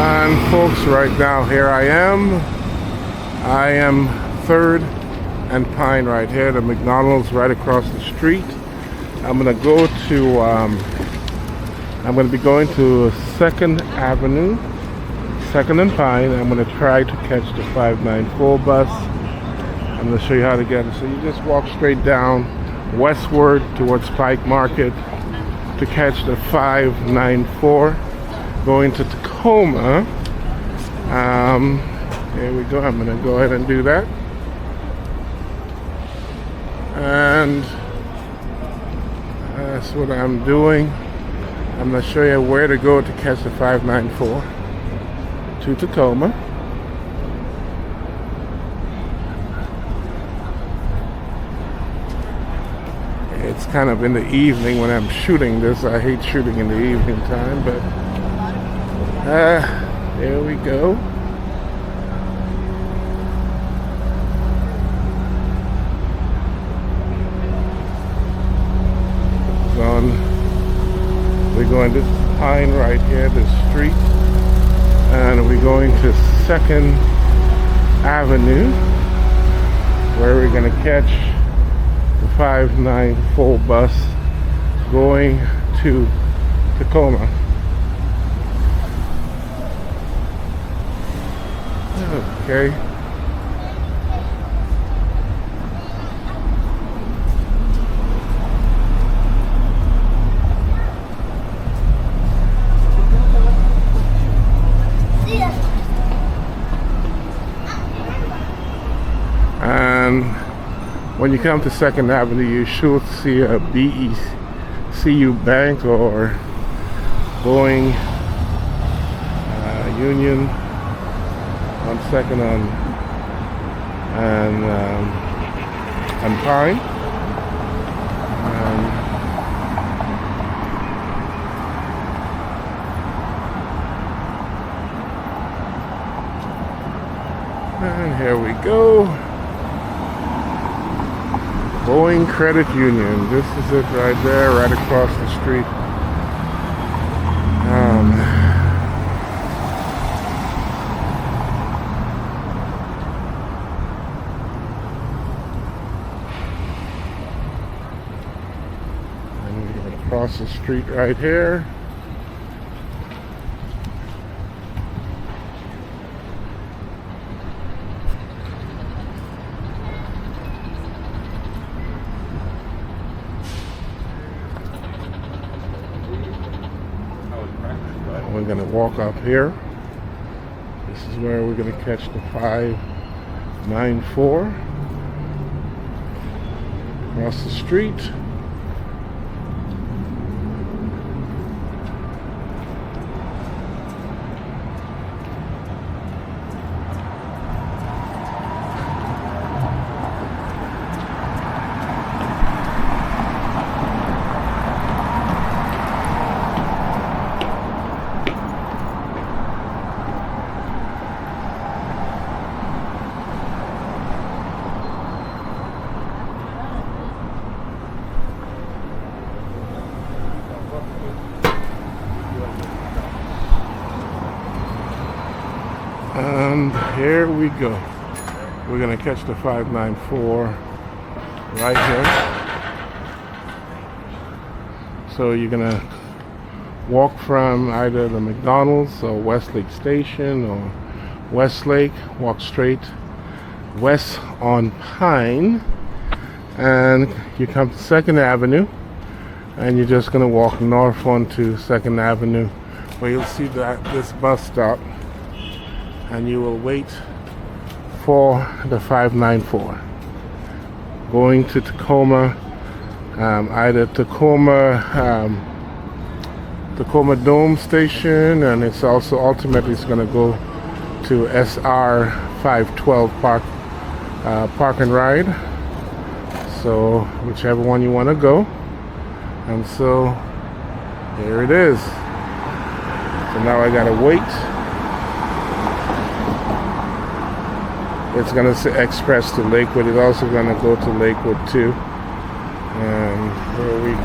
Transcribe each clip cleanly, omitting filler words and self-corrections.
And folks, right now here I am 3rd and Pine right here, the McDonald's right across the street. I'm gonna go to I'm gonna be going to 2nd Avenue, 2nd and Pine. I'm gonna try to catch the 594 bus. I'm gonna show you how to get it. So you just walk straight down westward towards Pike Market to catch the 594 going to Tacoma. Here we go. I'm gonna go ahead and do that. And that's what I'm doing. I'm gonna show you where to go to catch the 594 to Tacoma. It's kind of in the evening when I'm shooting this. I hate shooting in the evening time, but there we go. We're going this Pine right here, this street, and we're going to 2nd Avenue, where we're going to catch the 594 bus going to Tacoma. Okay. And when you come to 2nd Avenue, you should see a BECU Bank or Boeing Union on 2nd and Pine. And here we go. Boeing Credit Union. This is it right there, right across the street. And we're going to cross the street right here. We're going to walk up here. This is where we're going to catch the 594 across the street. And here we go. We're gonna catch the 594 right here. So you're gonna walk from either the McDonald's or Westlake Station or Westlake, walk straight west on Pine, and you come to 2nd Avenue, and you're just gonna walk north onto 2nd Avenue, where you'll see that this bus stop. And you will wait for the 594 going to Tacoma, either Tacoma Dome Station, and it's also ultimately it's going to go to SR 512 Park and Ride. So whichever one you want to go. And so here it is. So now I gotta wait. It's going to say express to Lakewood. It's also going to go to Lakewood too. And here we go.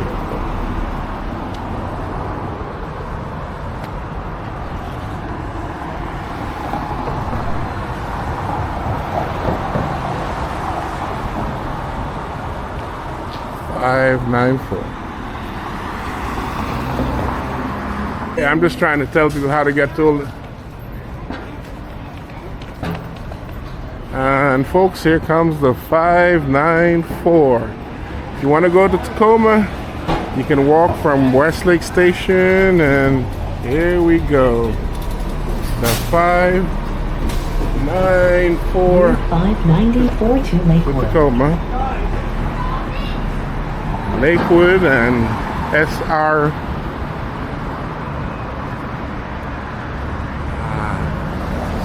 594. Yeah, I'm just trying to tell people how to get to. And folks, here comes the 594. If you want to go to Tacoma, you can walk from Westlake Station, and here we go. The 594. 594 to Lakewood. Tacoma, Lakewood, and SR.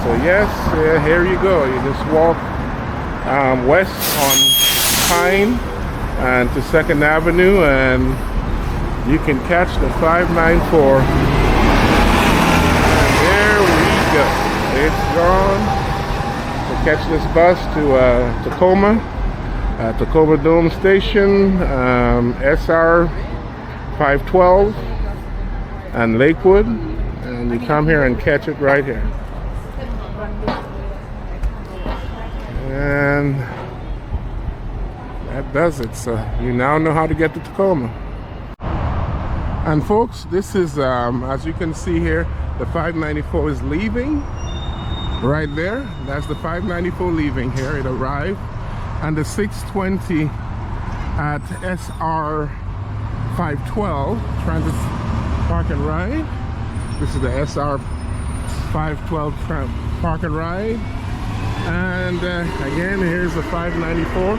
So yes, here you go. You just walk west on Pine and to 2nd Avenue, and you can catch the 594. And there we go. It's gone. To catch this bus to Tacoma, Tacoma Dome Station, SR 512, and Lakewood, and you come here and catch it right here. And that does it. So you now know how to get to Tacoma. And folks, this is, as you can see here, the 594 is leaving right there. That's the 594 leaving here. It arrived. And the 620 at SR 512, Transit Park and Ride. This is the SR 512 Park and Ride. And again, here's the 594.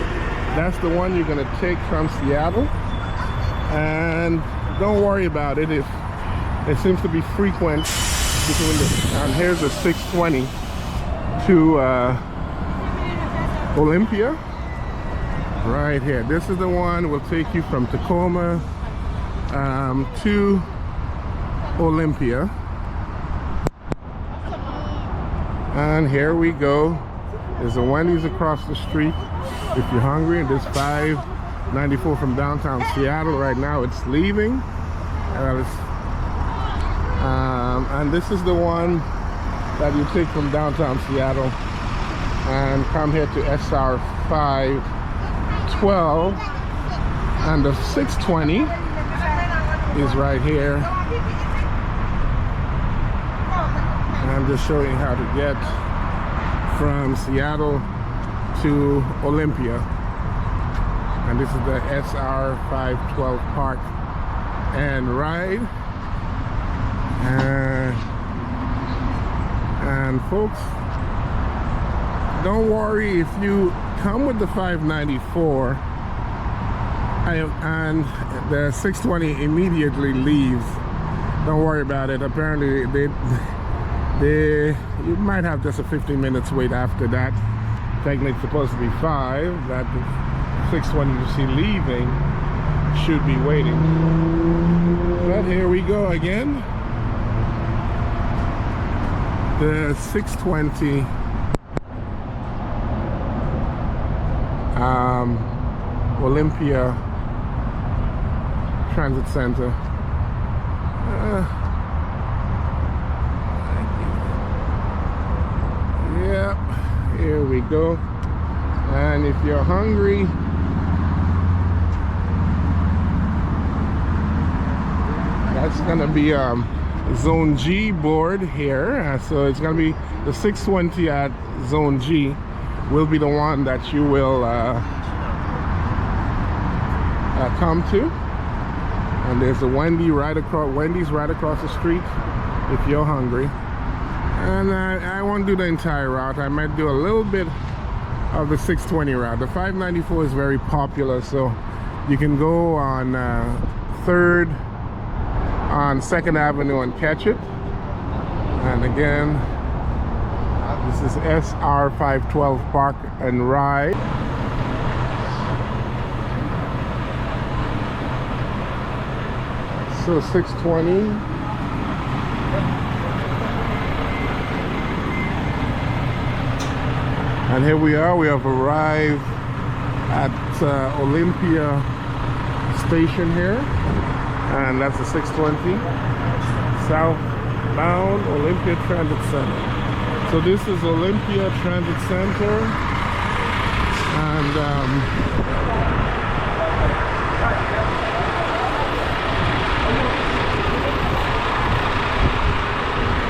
That's the one you're going to take from Seattle. And don't worry about it. It seems to be frequent between the, and here's the 620 to Olympia. Right here. This is the one will take you from Tacoma to Olympia. And here we go. There's a Wendy's across the street if you're hungry. And this 594 from downtown Seattle right now, it's leaving. And this is the one that you take from downtown Seattle and come here to SR 512. And the 620 is right here. I'm just showing you how to get from Seattle to Olympia. And this is the SR 512 Park and Ride. And folks, don't worry if you come with the 594 and the 620 immediately leaves. Don't worry about it. Apparently you might have just a 15 minutes wait after that. Technically it's supposed to be 5 that the 620 you see leaving should be waiting. But here we go again. The 620 Olympia Transit Center. Yep, here we go. And if you're hungry, that's gonna be Zone G board here. So it's gonna be the 620 at Zone G will be the one that you will come to. And there's a Wendy's right across the street if you're hungry. And I won't do the entire route. I might do a little bit of the 620 route. The 594 is very popular, so you can go on 3rd on 2nd Avenue and catch it. And again, this is SR 512 Park and Ride. So 620. And here we are. We have arrived at Olympia Station here. And that's the 620 southbound Olympia Transit Center. So this is Olympia Transit Center, and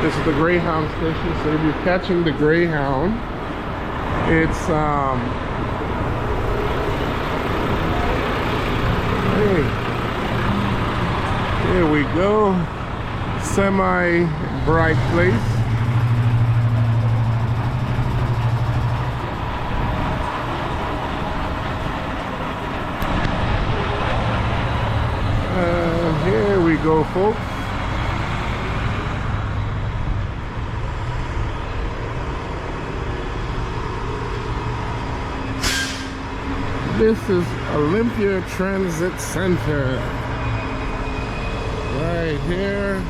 This is the Greyhound station, so if you're catching the Greyhound, it's hey, here we go, semi-bright place. Here we go, folks. This is Olympia Transit Center. Right here.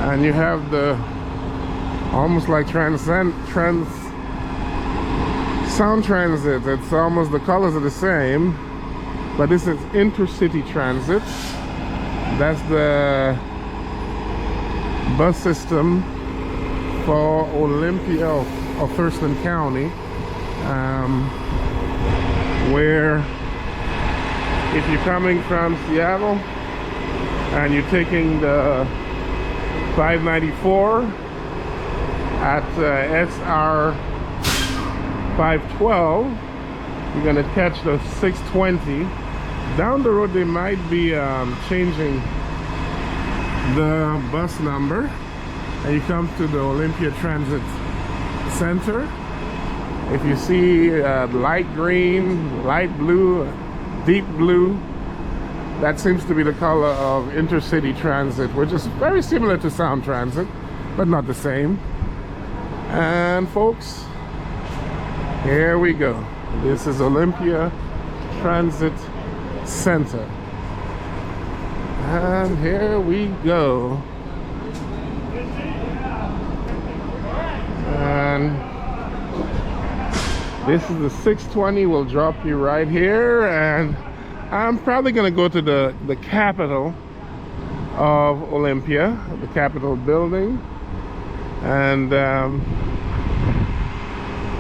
And you have the almost like sound transit. It's almost, the colors are the same. But this is Intercity Transit. That's the bus system for Olympia or Thurston County, where if you're coming from Seattle and you're taking the 594 at SR 512, you're going to catch the 620. Down the road they might be changing the bus number, and you come to the Olympia Transit Center. If you see light green, light blue, deep blue, that seems to be the color of Intercity Transit, which is very similar to Sound Transit, but not the same. And folks, here we go. This is Olympia Transit Center. And here we go. And this is the 620. Will drop you right here, and I'm probably going to go to the capital of Olympia, the Capitol building. And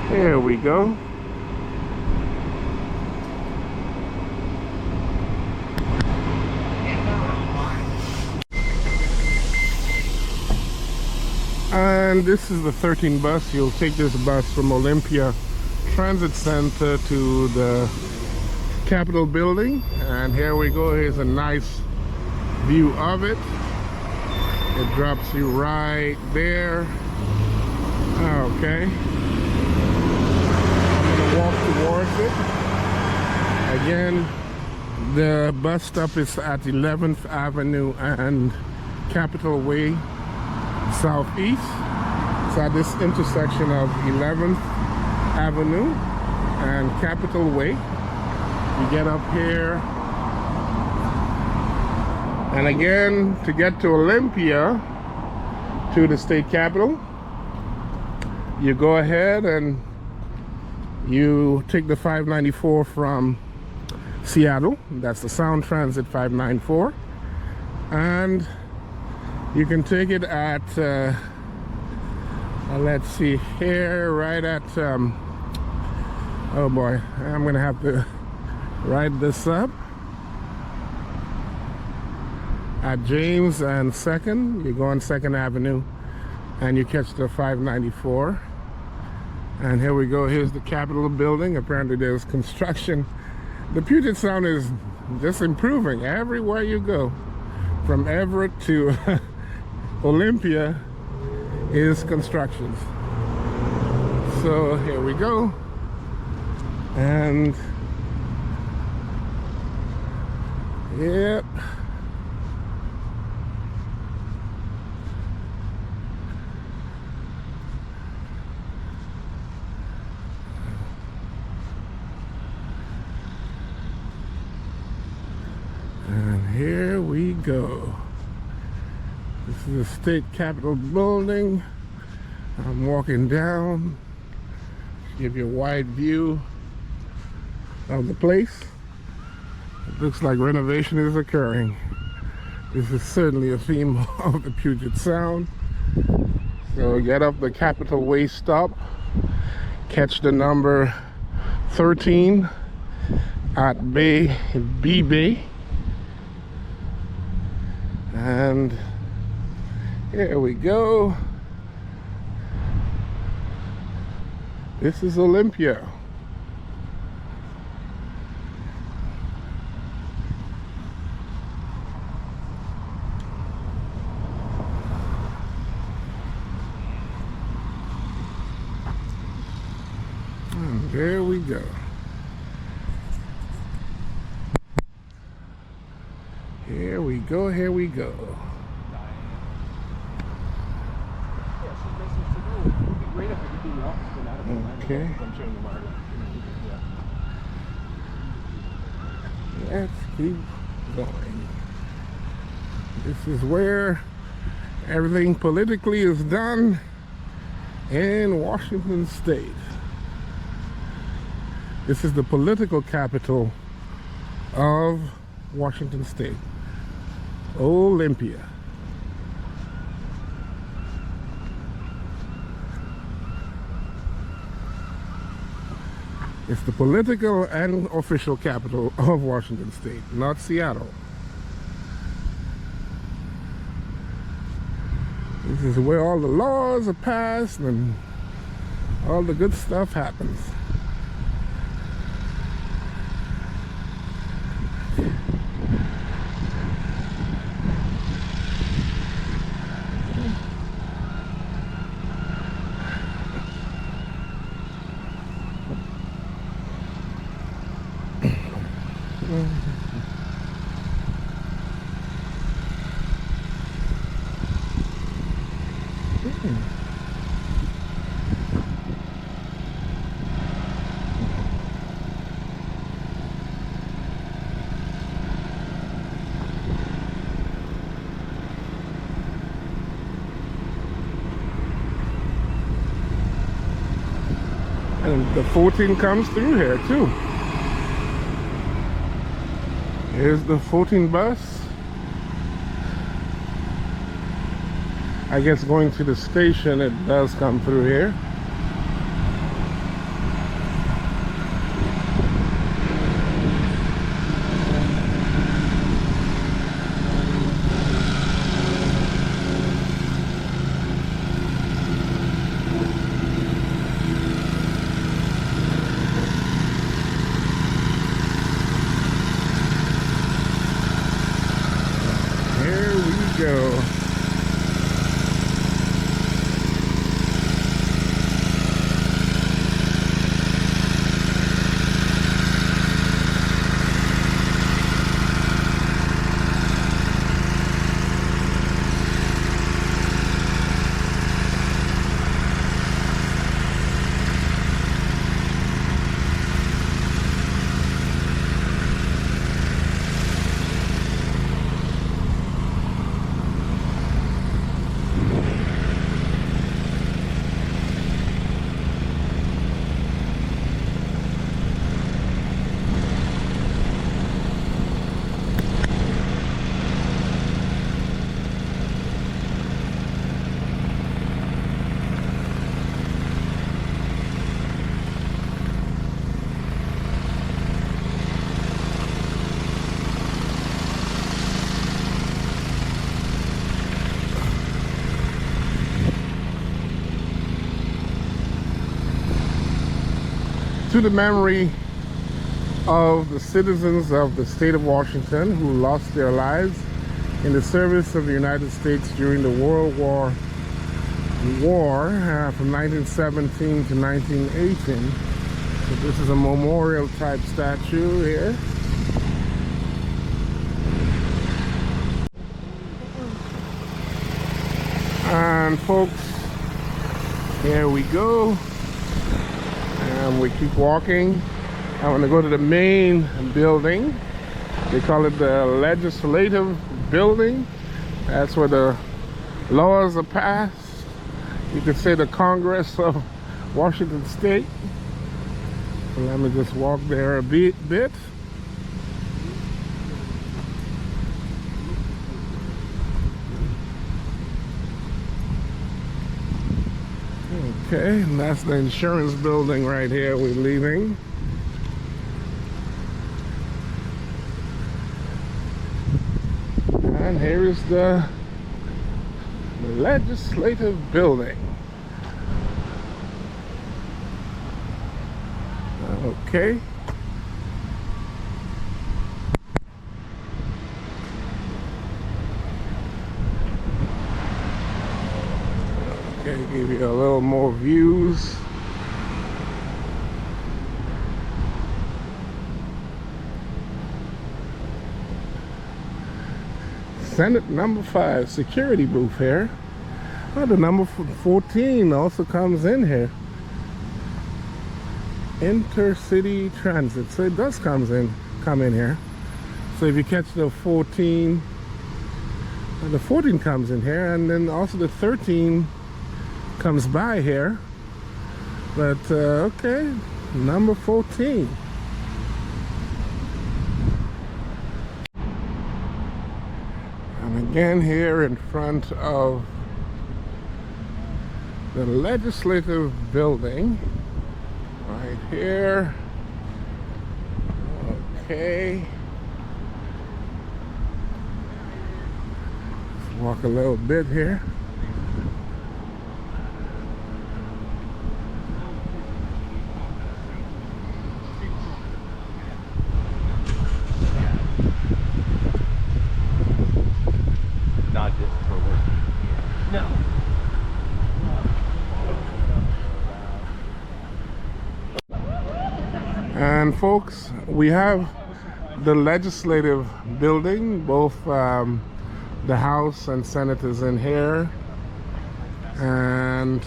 here we go. And this is the 13 bus. You'll take this bus from Olympia Transit Center to the Capitol building, and here we go. Here's a nice view of it. It drops you right there. Okay, I'm gonna walk towards it. Again, the bus stop is at 11th Avenue and Capitol Way Southeast. It's at this intersection of 11th Avenue and Capitol Way. You get up here, and again, to get to Olympia, to the state capitol, you go ahead and you take the 594 from Seattle. That's the Sound Transit 594, and you can take it at let's see here, right at oh boy, I'm gonna have to write this up, at James and 2nd. You go on 2nd Avenue and you catch the 594. And here we go. Here's the Capitol building. Apparently there's construction. The Puget Sound is just improving everywhere you go. From Everett to Olympia is constructions. So here we go. And yep, and here we go. This is the state capitol building. I'm walking down, give you a wide view of the place. It looks like renovation is occurring. This is certainly a theme of the Puget Sound. So get up the Capitol Way stop, catch the number 13 at B Bay, And here we go. This is Olympia. And there we go. Here we go, here we go. Okay. Let's keep going. This is where everything politically is done in Washington State. This is the political capital of Washington State, Olympia. It's the political and official capital of Washington State, not Seattle. This is where all the laws are passed and all the good stuff happens. And the 14 comes through here too. Here's the 14 bus. I guess going to the station, it does come through here. Here we go. To the memory of the citizens of the state of Washington who lost their lives in the service of the United States during the World War from 1917 to 1918. So this is a memorial type statue here. And folks, here we go. And we keep walking. I'm going to go to the main building. They call it the legislative building. That's where the laws are passed. You could say the Congress of Washington State. So let me just walk there a bit. Okay, and that's the insurance building right here we're leaving. And here is the legislative building. Okay. Okay, give you a little more views. Senate number 5 security booth here. Oh, the number 14 also comes in here. Intercity Transit, so it does come in here. So if you catch the 14 comes in here, and then also the 13 comes by here. But okay, number 14. And again here in front of the legislative building. Right here. Okay. Let's walk a little bit here. Not just for working. No. And folks, we have the legislative building, both the House and Senate is in here, and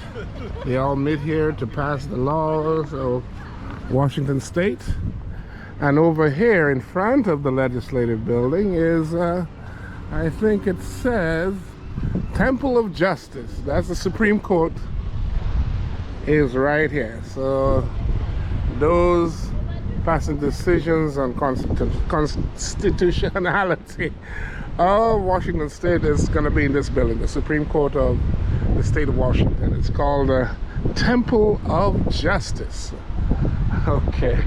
they all meet here to pass the laws of Washington State. And over here in front of the legislative building is, I think it says, Temple of Justice. That's the Supreme Court is right here. So those passing decisions on constitutionality of Washington State is going to be in this building, the Supreme Court of the state of Washington. It's called the Temple of Justice. Okay,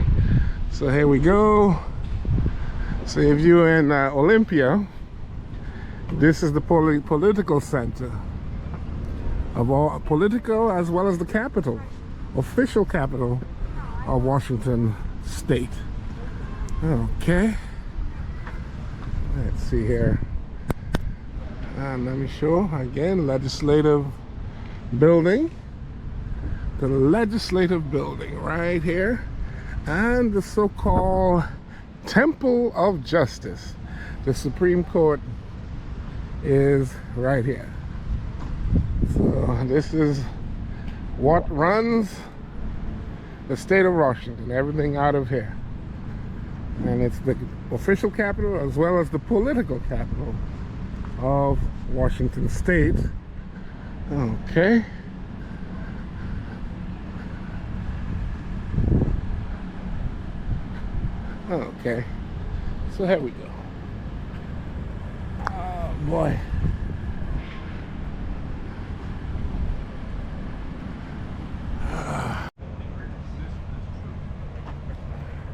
so here we go. So if you're in Olympia, this is the political center of all, political as well as the capital, official capital of Washington State. Okay, let's see here, and let me show again legislative building, the legislative building right here, and the so-called Temple of Justice. The Supreme Court is right here. So this is what runs the state of Washington, everything out of here. And it's the official capital as well as the political capital of Washington State. Okay. Okay. So here we go. Oh boy.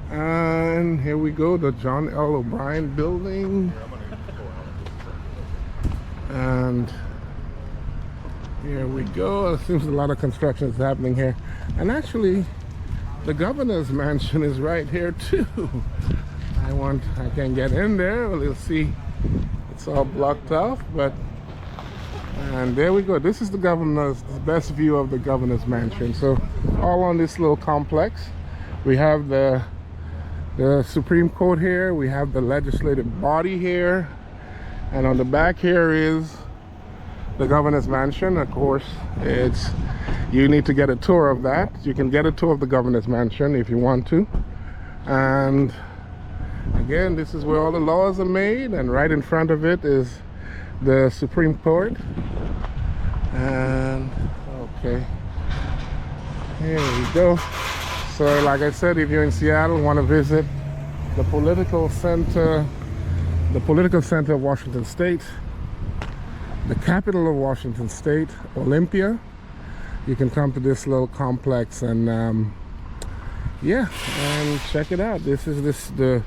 And here we go, the John L. O'Brien building. And here we go. It seems a lot of construction is happening here. And actually, the governor's mansion is right here too. I can't get in there. Well, you'll see it's all blocked off, but and there we go. This is the best view of the governor's mansion. So all on this little complex. We have the Supreme Court here, we have the legislative body here, and on the back here is the governor's mansion. Of course, you need to get a tour of that. You can get a tour of the governor's mansion if you want to. And again, this is where all the laws are made, and right in front of it is the Supreme Court. And okay, here we go. So like I said, if you're in Seattle, want to visit the political center of Washington State, the capital of Washington State, Olympia, you can come to this little complex and yeah, and check it out. This is the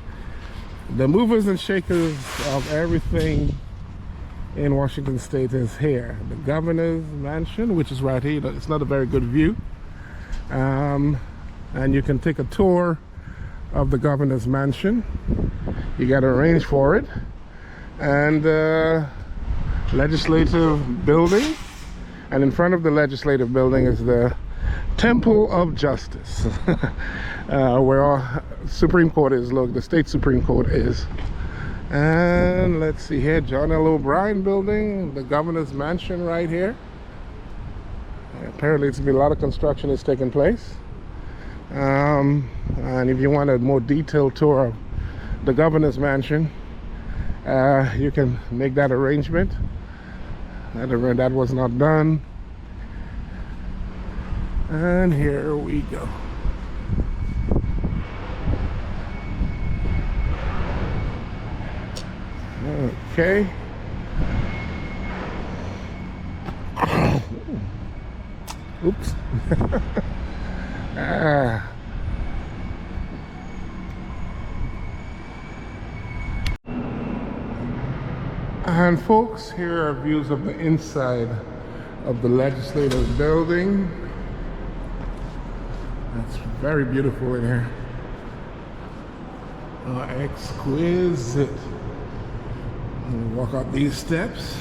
movers and shakers of everything in Washington State is here. The governor's mansion, which is right here. It's not a very good view. And you can take a tour of the governor's mansion. You got to arrange for it. And legislative building. And in front of the legislative building is the Temple of Justice, where our Supreme Court is. Look, the state Supreme Court is. And let's see here, John L. O'Brien building, the governor's mansion right here. Apparently it's been a lot of construction is taking place. And if you want a more detailed tour of the governor's mansion, you can make that arrangement. That was not done. And here we go. Okay. Oops. And folks, here are views of the inside of the legislative building. That's very beautiful in here. Exquisite. Walk up these steps.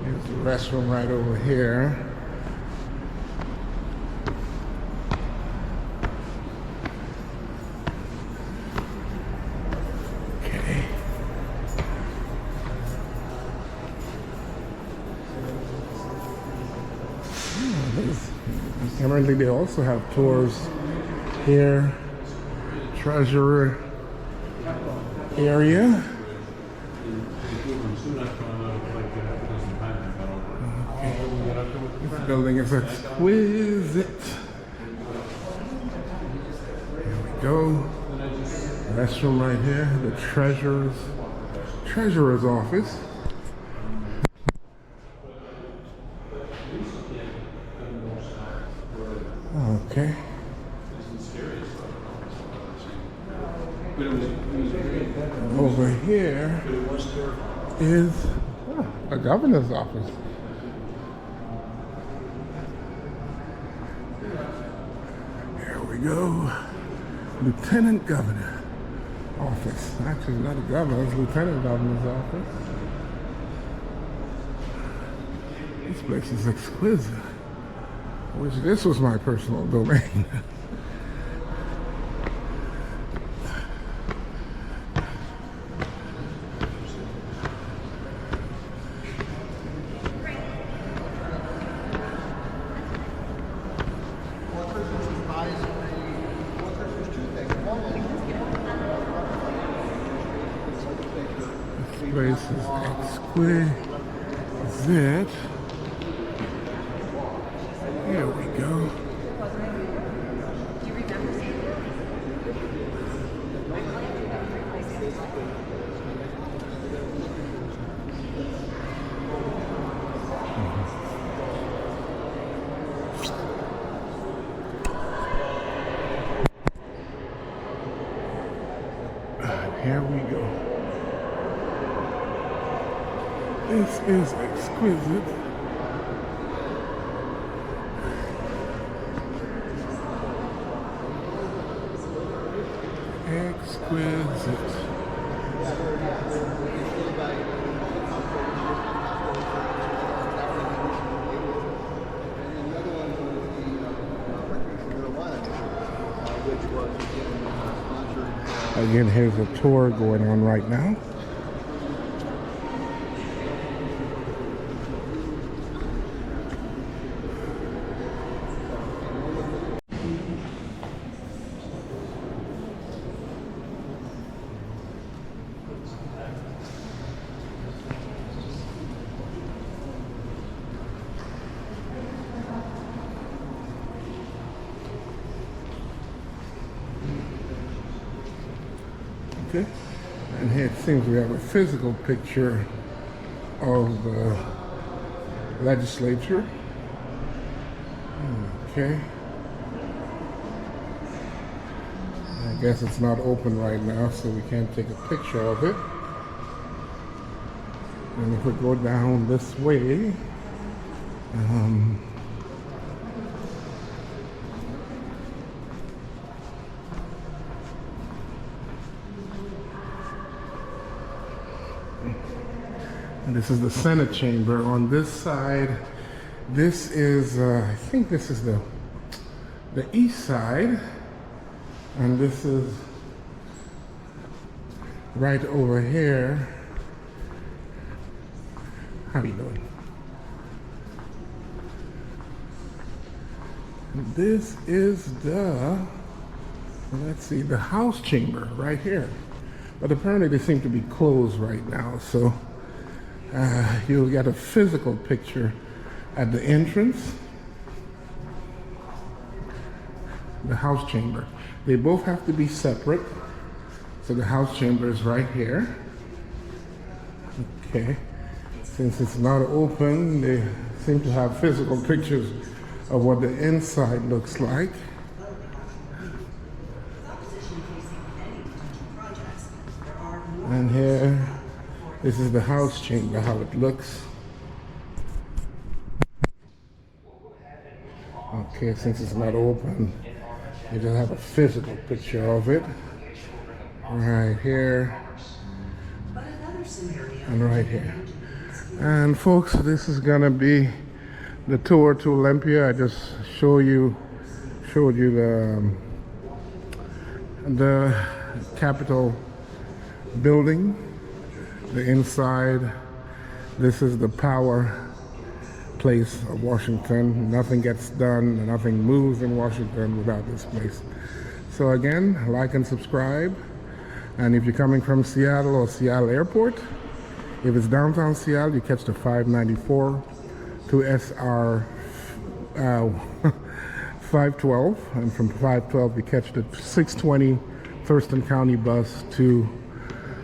Here's the restroom right over here. Okay. Apparently they also have tours here, treasurer area. This building is exquisite. Here we go. Restroom right here, the treasurer's office. Okay. Over here is a governor's office. Here we go. Lieutenant Governor office. Actually, not a governor, it's Lieutenant Governor's office. This place is exquisite. I wish this was my personal domain. This place is exquisite. Here we go. Here we go. This is exquisite. Exquisite. Again, here's a tour going on right now. Okay, and here it seems we have a physical picture of the legislature. Okay, I guess it's not open right now, so we can't take a picture of it. And if we go down this way, and this is the Senate chamber. On this side, this is, I think this is the east side, and this is right over here. How you doing? This is the, let's see, the House chamber right here. But apparently they seem to be closed right now, so you'll get a physical picture at the entrance. The House chamber. They both have to be separate. So the House chamber is right here. Okay. Since it's not open, they seem to have physical pictures of what the inside looks like. And here, this is the House chamber, how it looks. Okay, since it's not open, you just have a physical picture of it. Right here. And right here. And folks, this is gonna be the tour to Olympia. I just showed you the Capitol building, the inside. This is the power place of Washington. Nothing gets done, nothing moves in Washington without this place. So again, like and subscribe. And if you're coming from Seattle or Seattle Airport, if it's downtown Seattle, you catch the 594 to SR 512, and from 512 you catch the 620 Thurston County bus to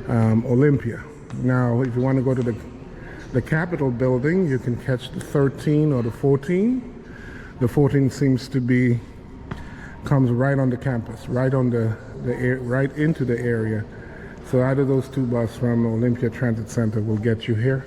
Olympia. Now, if you want to go to the Capitol building, you can catch the 13 or the 14. The 14 seems to comes right on the campus, right on right into the area. So either those two buses from Olympia Transit Center will get you here.